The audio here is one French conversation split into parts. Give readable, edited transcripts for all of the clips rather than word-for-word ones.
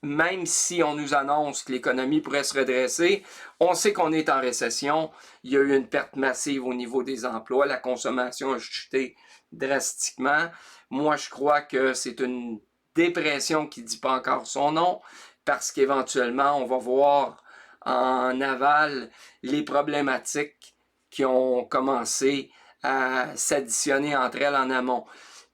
même si on nous annonce que l'économie pourrait se redresser, on sait qu'on est en récession. Il y a eu une perte massive au niveau des emplois. La consommation a chuté drastiquement. Moi, je crois que c'est une dépression qui ne dit pas encore son nom, parce qu'éventuellement, on va voir en aval les problématiques qui ont commencé à s'additionner entre elles en amont.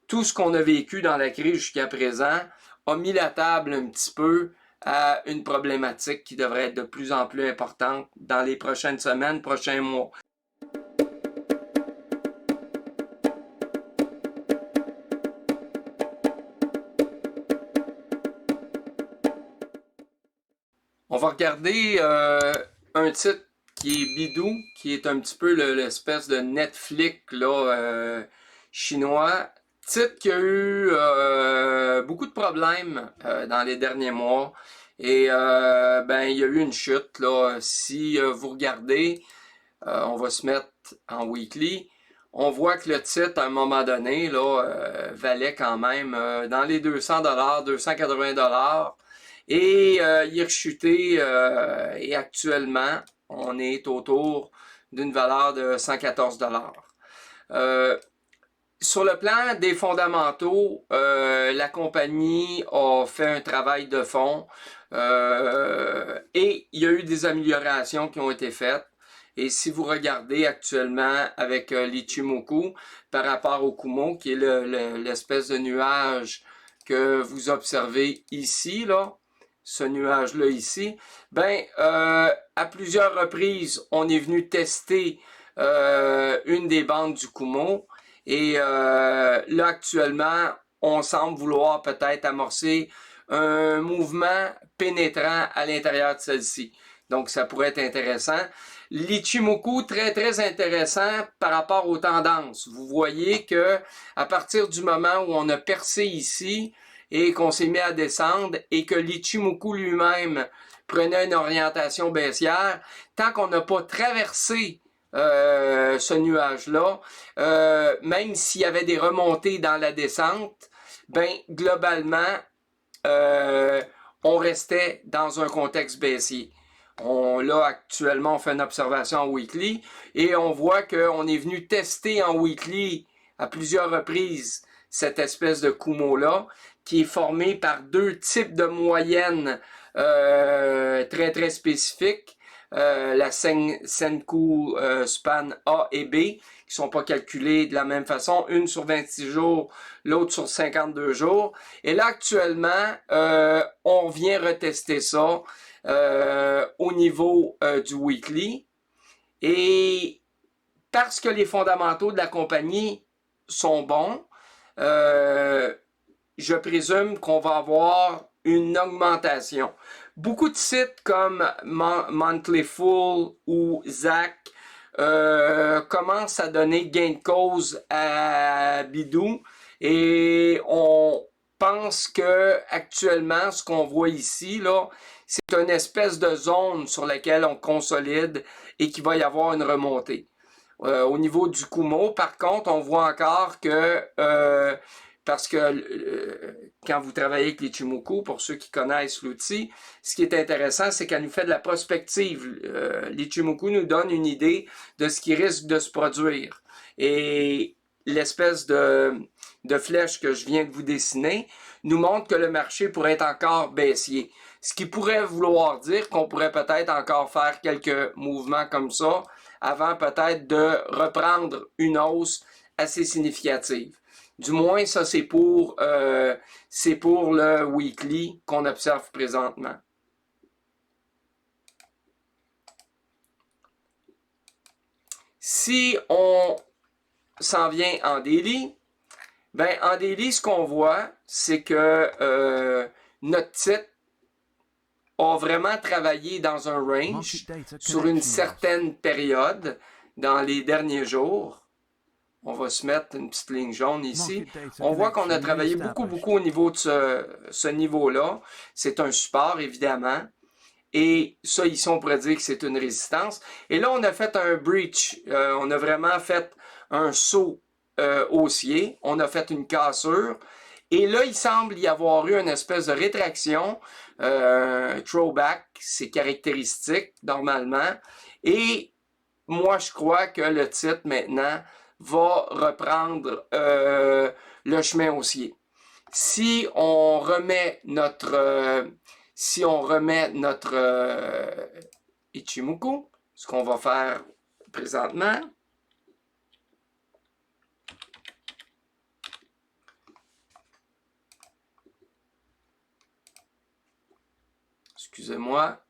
Tout ce qu'on a vécu dans la crise jusqu'à présent a mis la table un petit peu à une problématique qui devrait être de plus en plus importante dans les prochaines semaines, prochains mois. On va regarder un titre qui est Bidou, qui est un petit peu l'espèce de Netflix là, chinois. Titre qui a eu beaucoup de problèmes dans les derniers mois. Et ben il y a eu une chute là. Si vous regardez, on va se mettre en weekly. On voit que le titre, à un moment donné, là, valait quand même dans les 200$, 280$. Et il est rechuté et actuellement, on est autour d'une valeur de 114$. Sur le plan des fondamentaux, la compagnie a fait un travail de fond et il y a eu des améliorations qui ont été faites. Et si vous regardez actuellement avec l'Ichimoku par rapport au Kumo, qui est l'espèce de nuage que vous observez ici, là, ce nuage-là ici, ben à plusieurs reprises, on est venu tester une des bandes du Kumo. Et là, actuellement, on semble vouloir peut-être amorcer un mouvement pénétrant à l'intérieur de celle-ci. Donc, ça pourrait être intéressant. L'Ichimoku, très, très intéressant par rapport aux tendances. Vous voyez que à partir du moment où on a percé ici et qu'on s'est mis à descendre et que l'Ichimoku lui-même prenait une orientation baissière, tant qu'on n'a pas traversé ce nuage-là, même s'il y avait des remontées dans la descente, ben globalement, on restait dans un contexte baissier. Là, actuellement, on fait une observation en weekly et on voit qu'on est venu tester en weekly à plusieurs reprises cette espèce de Kumo-là, qui est formé par deux types de moyennes très, très spécifiques. La Senkou Span A et B, qui sont pas calculées de la même façon, une sur 26 jours, l'autre sur 52 jours. Et là, actuellement, on vient retester ça au niveau du weekly. Et parce que les fondamentaux de la compagnie sont bons, je présume qu'on va avoir une augmentation. Beaucoup de sites comme Monthly Full ou Zach commencent à donner gain de cause à Bidou et on pense que actuellement, ce qu'on voit ici, là, c'est une espèce de zone sur laquelle on consolide et qu'il va y avoir une remontée. Au niveau du Kumo, par contre, on voit encore que parce que quand vous travaillez avec l'Ichimoku, pour ceux qui connaissent l'outil, ce qui est intéressant, c'est qu'elle nous fait de la prospective. L'Ichimoku nous donne une idée de ce qui risque de se produire. Et l'espèce de flèche que je viens de vous dessiner nous montre que le marché pourrait être encore baissier. Ce qui pourrait vouloir dire qu'on pourrait peut-être encore faire quelques mouvements comme ça avant peut-être de reprendre une hausse assez significative. Du moins, ça, c'est pour le weekly qu'on observe présentement. Si on s'en vient en daily, ben en daily, ce qu'on voit, c'est que notre titre a vraiment travaillé dans un range sur une certaine période dans les derniers jours. On va se mettre une petite ligne jaune ici. On voit qu'on a travaillé beaucoup au niveau de ce niveau-là. C'est un support, évidemment. Et ça, ici, on pourrait dire que c'est une résistance. Et là, on a fait un breach. On a vraiment fait un saut haussier. On a fait une cassure. Et là, il semble y avoir eu une espèce de rétraction, throwback, c'est caractéristique normalement. Et moi, je crois que le titre maintenant va reprendre le chemin haussier. Si on remet notre Ichimoku, ce qu'on va faire présentement, excusez-moi.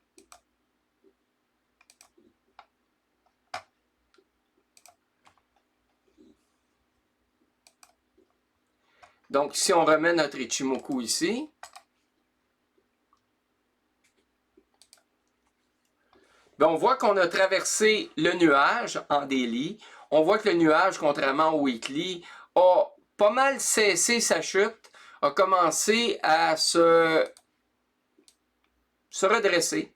Donc, si on remet notre Ichimoku ici, bien, on voit qu'on a traversé le nuage en daily. On voit que le nuage, contrairement au weekly, a pas mal cessé sa chute, a commencé à se redresser.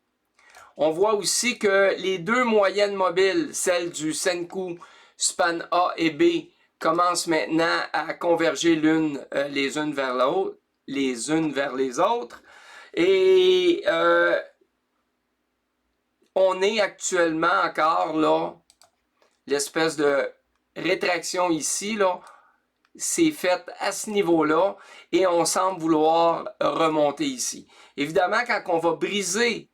On voit aussi que les deux moyennes mobiles, celles du Senkou Span A et B, commencent maintenant à converger les unes vers l'autre, les unes vers les autres. Et on est actuellement encore là, l'espèce de rétraction ici, là, c'est fait à ce niveau-là et on semble vouloir remonter ici. Évidemment, quand on va briser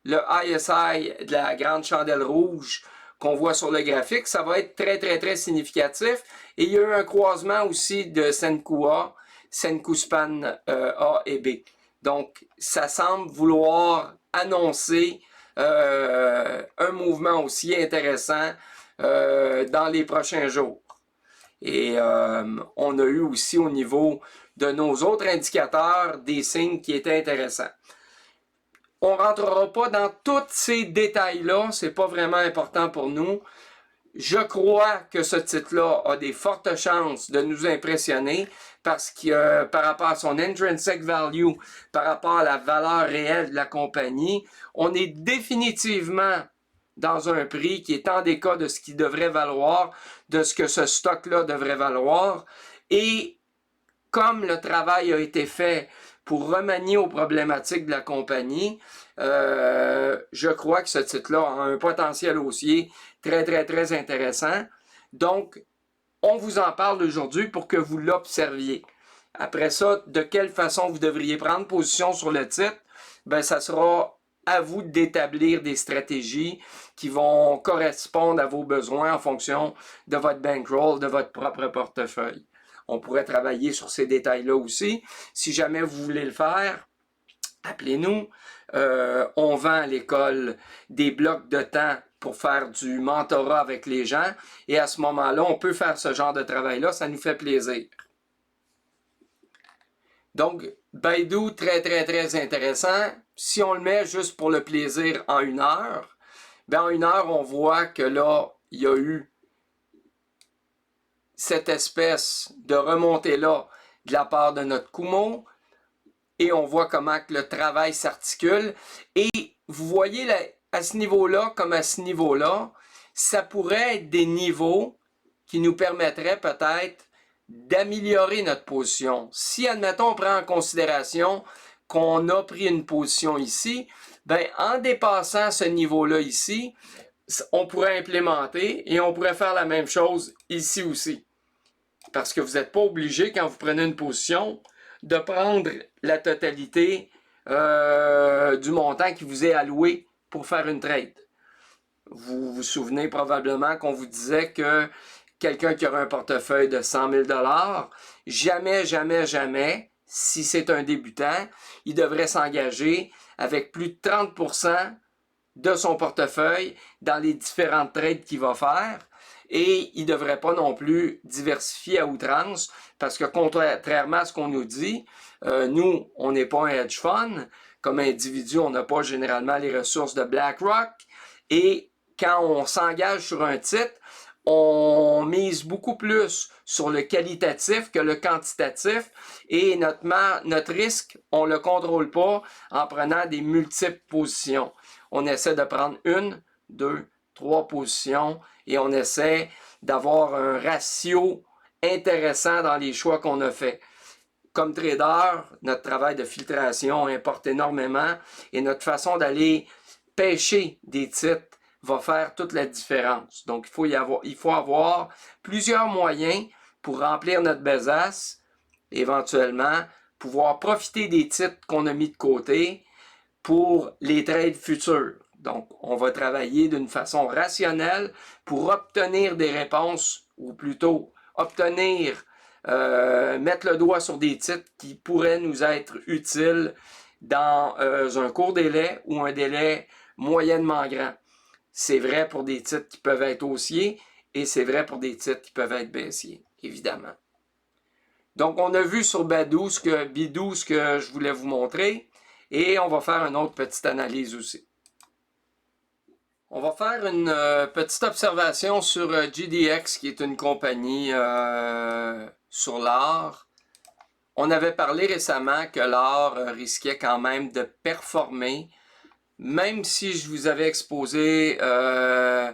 le ISI de la grande chandelle rouge qu'on voit sur le graphique, ça va être très, très, très significatif. Et il y a eu un croisement aussi de Senkou A, Senkou Span A et B. Donc, ça semble vouloir annoncer un mouvement aussi intéressant dans les prochains jours. Et on a eu aussi au niveau de nos autres indicateurs des signes qui étaient intéressants. On ne rentrera pas dans tous ces détails-là, c'est pas vraiment important pour nous. Je crois que ce titre-là a des fortes chances de nous impressionner parce que par rapport à son intrinsic value, par rapport à la valeur réelle de la compagnie, on est définitivement dans un prix qui est en décas de ce qu'il devrait valoir, de ce que ce stock-là devrait valoir. Et comme le travail a été fait pour remanier aux problématiques de la compagnie, je crois que ce titre-là a un potentiel haussier très, très, très intéressant. Donc, on vous en parle aujourd'hui pour que vous l'observiez. Après ça, de quelle façon vous devriez prendre position sur le titre, ben, ça sera à vous d'établir des stratégies qui vont correspondre à vos besoins en fonction de votre bankroll, de votre propre portefeuille. On pourrait travailler sur ces détails-là aussi. Si jamais vous voulez le faire, appelez-nous. On vend à l'école des blocs de temps pour faire du mentorat avec les gens. Et à ce moment-là, on peut faire ce genre de travail-là. Ça nous fait plaisir. Donc, Baidu, très, très, très intéressant. Si on le met juste pour le plaisir en 1 heure, ben en 1 heure, on voit que là, il y a eu cette espèce de remontée-là de la part de notre Kumo. Et on voit comment que le travail s'articule. Et vous voyez, là, à ce niveau-là, comme à ce niveau-là, ça pourrait être des niveaux qui nous permettraient peut-être d'améliorer notre position. Si, admettons, on prend en considération qu'on a pris une position ici, ben, en dépassant ce niveau-là ici, on pourrait implémenter et on pourrait faire la même chose ici aussi. Parce que vous n'êtes pas obligé, quand vous prenez une position, de prendre la totalité du montant qui vous est alloué pour faire une trade. Vous vous souvenez probablement qu'on vous disait que quelqu'un qui aurait un portefeuille de 100 000 $, jamais, jamais, jamais, si c'est un débutant, il devrait s'engager avec plus de 30% de son portefeuille dans les différentes trades qu'il va faire. Et il ne devrait pas non plus diversifier à outrance parce que contrairement à ce qu'on nous dit, nous, on n'est pas un hedge fund. Comme individu, on n'a pas généralement les ressources de BlackRock. Et quand on s'engage sur un titre, on mise beaucoup plus sur le qualitatif que le quantitatif. Et notre risque, on ne le contrôle pas en prenant des multiples positions. On essaie de prendre 1, 2, 3 positions et on essaie d'avoir un ratio intéressant dans les choix qu'on a fait. comme trader, notre travail de filtration importe énormément et notre façon d'aller pêcher des titres va faire toute la différence. Donc, il faut avoir plusieurs moyens pour remplir notre besace, éventuellement, pouvoir profiter des titres qu'on a mis de côté pour les trades futurs. Donc, on va travailler d'une façon rationnelle pour obtenir des réponses, ou plutôt mettre le doigt sur des titres qui pourraient nous être utiles dans un court délai ou un délai moyennement grand. C'est vrai pour des titres qui peuvent être haussiers et c'est vrai pour des titres qui peuvent être baissiers, évidemment. Donc, on a vu sur Bidou ce que je voulais vous montrer et on va faire une autre petite analyse aussi. On va faire une petite observation sur GDX, qui est une compagnie sur l'or. On avait parlé récemment que l'or risquait quand même de performer, même si je vous avais exposé, je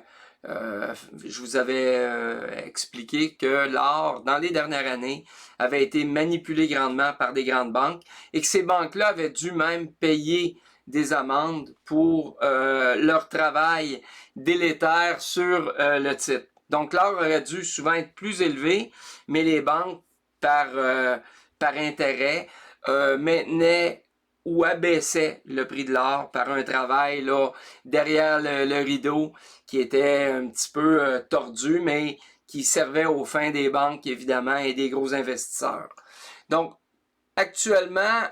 vous avais expliqué que l'or, dans les dernières années, avait été manipulé grandement par des grandes banques et que ces banques-là avaient dû même payer des amendes pour leur travail délétère sur le titre. Donc l'or aurait dû souvent être plus élevé, mais les banques, par intérêt, maintenaient ou abaissaient le prix de l'or par un travail là, derrière le rideau qui était un petit peu tordu, mais qui servait aux fins des banques, évidemment, et des gros investisseurs. Donc, actuellement,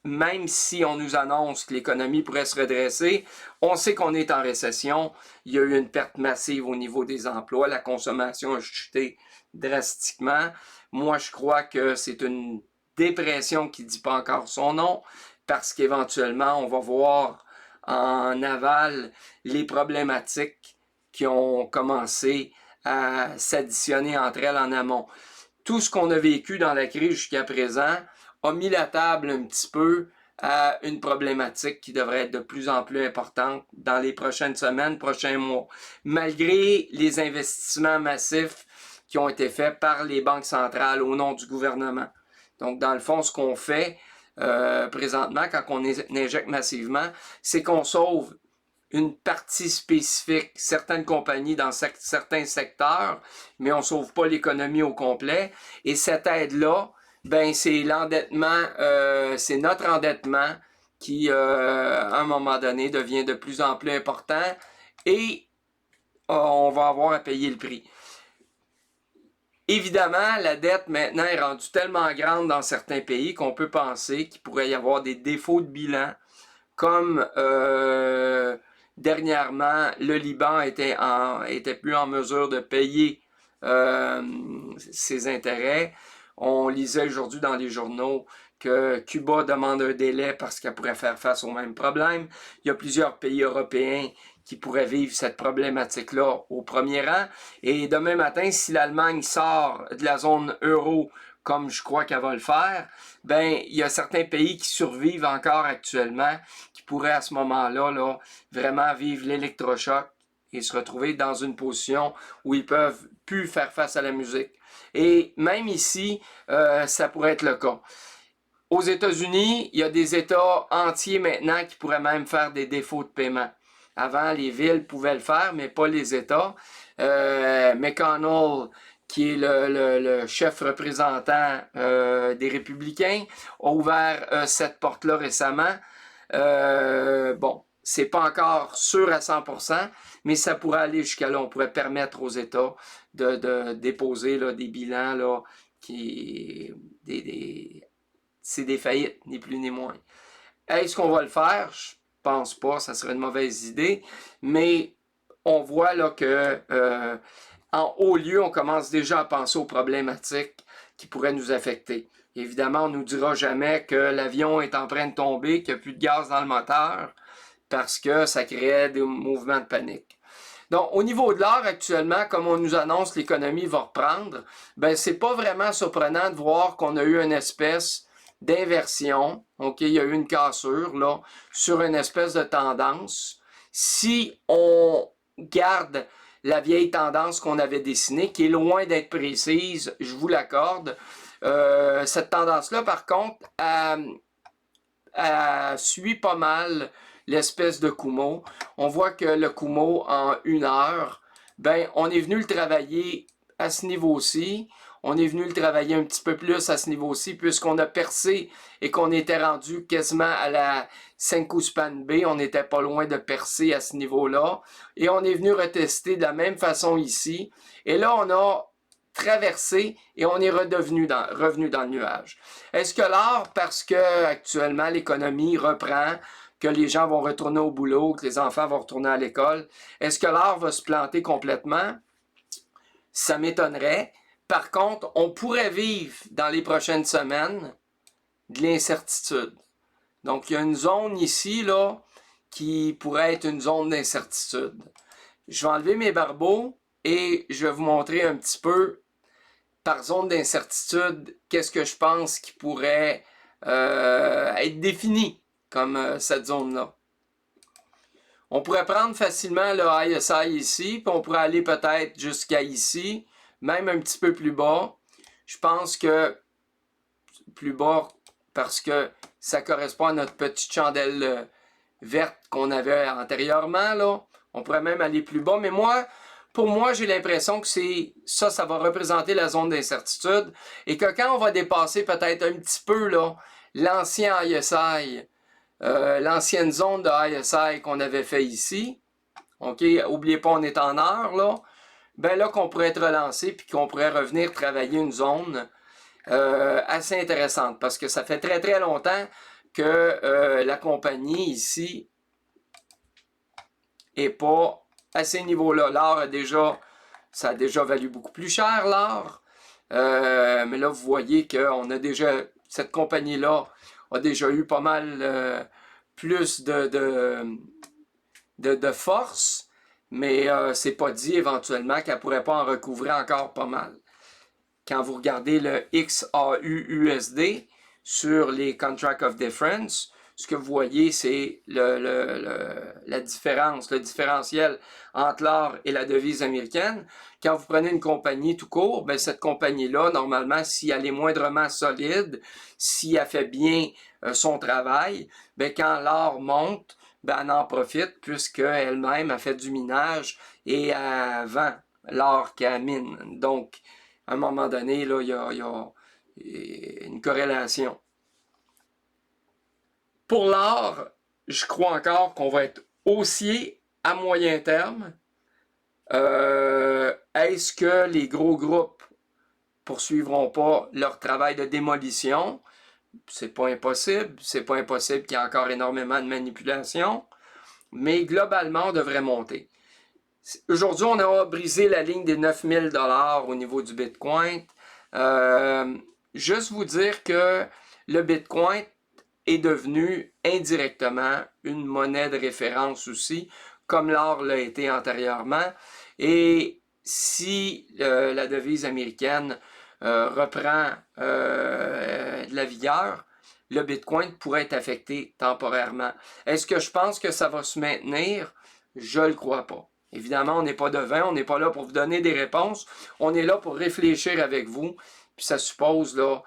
même si on nous annonce que l'économie pourrait se redresser, on sait qu'on est en récession. Il y a eu une perte massive au niveau des emplois. La consommation a chuté drastiquement. Moi, je crois que c'est une dépression qui ne dit pas encore son nom, parce qu'éventuellement, on va voir en aval les problématiques qui ont commencé à s'additionner entre elles en amont. Tout ce qu'on a vécu dans la crise jusqu'à présent a mis la table un petit peu à une problématique qui devrait être de plus en plus importante dans les prochaines semaines, prochains mois. Malgré les investissements massifs qui ont été faits par les banques centrales au nom du gouvernement. Donc, dans le fond, ce qu'on fait présentement, quand on injecte massivement, c'est qu'on sauve une partie spécifique, certaines compagnies dans certains secteurs, mais on ne sauve pas l'économie au complet. Et cette aide-là, ben c'est l'endettement, c'est notre endettement qui, à un moment donné, devient de plus en plus important et on va avoir à payer le prix. Évidemment, la dette maintenant est rendue tellement grande dans certains pays qu'on peut penser qu'il pourrait y avoir des défauts de bilan, comme dernièrement, le Liban était plus en mesure de payer ses intérêts. On lisait aujourd'hui dans les journaux que Cuba demande un délai parce qu'elle pourrait faire face au même problème. Il y a plusieurs pays européens qui pourraient vivre cette problématique-là au premier rang. Et demain matin, si l'Allemagne sort de la zone euro, comme je crois qu'elle va le faire, ben il y a certains pays qui survivent encore actuellement, qui pourraient à ce moment-là là, vraiment vivre l'électrochoc et se retrouver dans une position où ils peuvent plus faire face à la musique. Et même ici, ça pourrait être le cas. Aux États-Unis, il y a des États entiers maintenant qui pourraient même faire des défauts de paiement. Avant, les villes pouvaient le faire, mais pas les États. McConnell, qui est le chef représentant des Républicains, a ouvert cette porte-là récemment. Bon, c'est pas encore sûr à 100%, mais ça pourrait aller jusqu'à là. On pourrait permettre aux États de déposer là, des bilans là, c'est des faillites, ni plus ni moins. Est-ce qu'on va le faire? Je pense pas, ça serait une mauvaise idée, mais on voit là que en haut lieu, on commence déjà à penser aux problématiques qui pourraient nous affecter. Évidemment, on ne nous dira jamais que l'avion est en train de tomber, qu'il n'y a plus de gaz dans le moteur, parce que ça créait des mouvements de panique. Donc, au niveau de l'or, actuellement, comme on nous annonce l'économie va reprendre, ben c'est pas vraiment surprenant de voir qu'on a eu une espèce d'inversion. OK, il y a eu une cassure là, sur une espèce de tendance. Si on garde la vieille tendance qu'on avait dessinée, qui est loin d'être précise, je vous l'accorde, Cette tendance-là, par contre, elle suit pas mal l'espèce de Kumo. On voit que le Kumo, en 1 heure, ben, on est venu le travailler à ce niveau-ci. On est venu le travailler un petit peu plus à ce niveau-ci, puisqu'on a percé et qu'on était rendu quasiment à la Senkou Span B. On n'était pas loin de percer à ce niveau-là. Et on est venu retester de la même façon ici. Et là, on a traversé et on est revenu dans le nuage. Est-ce que l'or, parce que actuellement l'économie reprend, que les gens vont retourner au boulot, que les enfants vont retourner à l'école, est-ce que l'or va se planter complètement? Ça m'étonnerait. Par contre, on pourrait vivre dans les prochaines semaines de l'incertitude. Donc, il y a une zone ici, là, qui pourrait être une zone d'incertitude. Je vais enlever mes barbeaux et je vais vous montrer un petit peu, par zone d'incertitude, qu'est-ce que je pense qui pourrait être défini comme cette zone-là. On pourrait prendre facilement le ISI ici, puis on pourrait aller peut-être jusqu'à ici, même un petit peu plus bas. Je pense que plus bas parce que ça correspond à notre petite chandelle verte qu'on avait antérieurement, là. On pourrait même aller plus bas, mais pour moi, j'ai l'impression que ça va représenter la zone d'incertitude et que quand on va dépasser peut-être un petit peu là l'ancien ISI, l'ancienne zone de ISI qu'on avait fait ici, ok, n'oubliez pas, on est en heure, là, ben là qu'on pourrait être relancé puis qu'on pourrait revenir travailler une zone assez intéressante parce que ça fait très très longtemps que la compagnie ici est pas à ces niveaux-là. L'or ça a déjà valu beaucoup plus cher, l'or. Mais là, vous voyez qu'on a déjà, cette compagnie-là a déjà eu pas mal plus de force, mais c'est pas dit éventuellement qu'elle pourrait pas en recouvrer encore pas mal. Quand vous regardez le XAU-USD sur les Contract of Difference, ce que vous voyez, c'est la différence, le différentiel entre l'or et la devise américaine. Quand vous prenez une compagnie tout court, ben cette compagnie-là, normalement, si elle est moindrement solide, si elle fait bien son travail, ben quand l'or monte, ben elle en profite puisqu'elle-même a fait du minage et elle vend l'or qu'elle mine. Donc, à un moment donné, là, il y a une corrélation. Pour l'or, je crois encore qu'on va être haussier à moyen terme. Est-ce que les gros groupes poursuivront pas leur travail de démolition? C'est pas impossible. C'est pas impossible qu'il y ait encore énormément de manipulation. Mais globalement, on devrait monter. Aujourd'hui, on a brisé la ligne des 9000 $ au niveau du Bitcoin. Juste vous dire que le Bitcoin est devenu indirectement une monnaie de référence aussi, comme l'or l'a été antérieurement. Et si la devise américaine reprend de la vigueur, le Bitcoin pourrait être affecté temporairement. Est-ce que je pense que ça va se maintenir? Je ne le crois pas. Évidemment, on n'est pas devin, on n'est pas là pour vous donner des réponses. On est là pour réfléchir avec vous. Puis ça suppose là,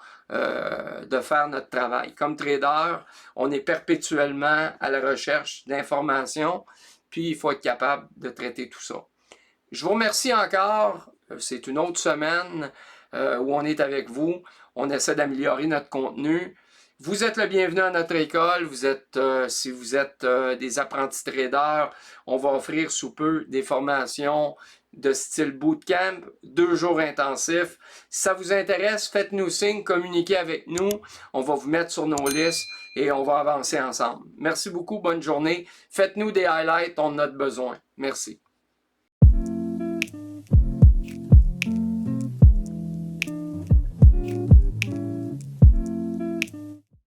de faire notre travail. Comme trader, on est perpétuellement à la recherche d'informations. Puis il faut être capable de traiter tout ça. Je vous remercie encore. C'est une autre semaine où on est avec vous. On essaie d'améliorer notre contenu. Vous êtes le bienvenu à notre école. Si vous êtes des apprentis traders, on va offrir sous peu des formations de style bootcamp, 2 jours intensifs. Si ça vous intéresse, faites-nous signe, communiquez avec nous. On va vous mettre sur nos listes et on va avancer ensemble. Merci beaucoup, bonne journée. Faites-nous des highlights, on en a besoin. Merci.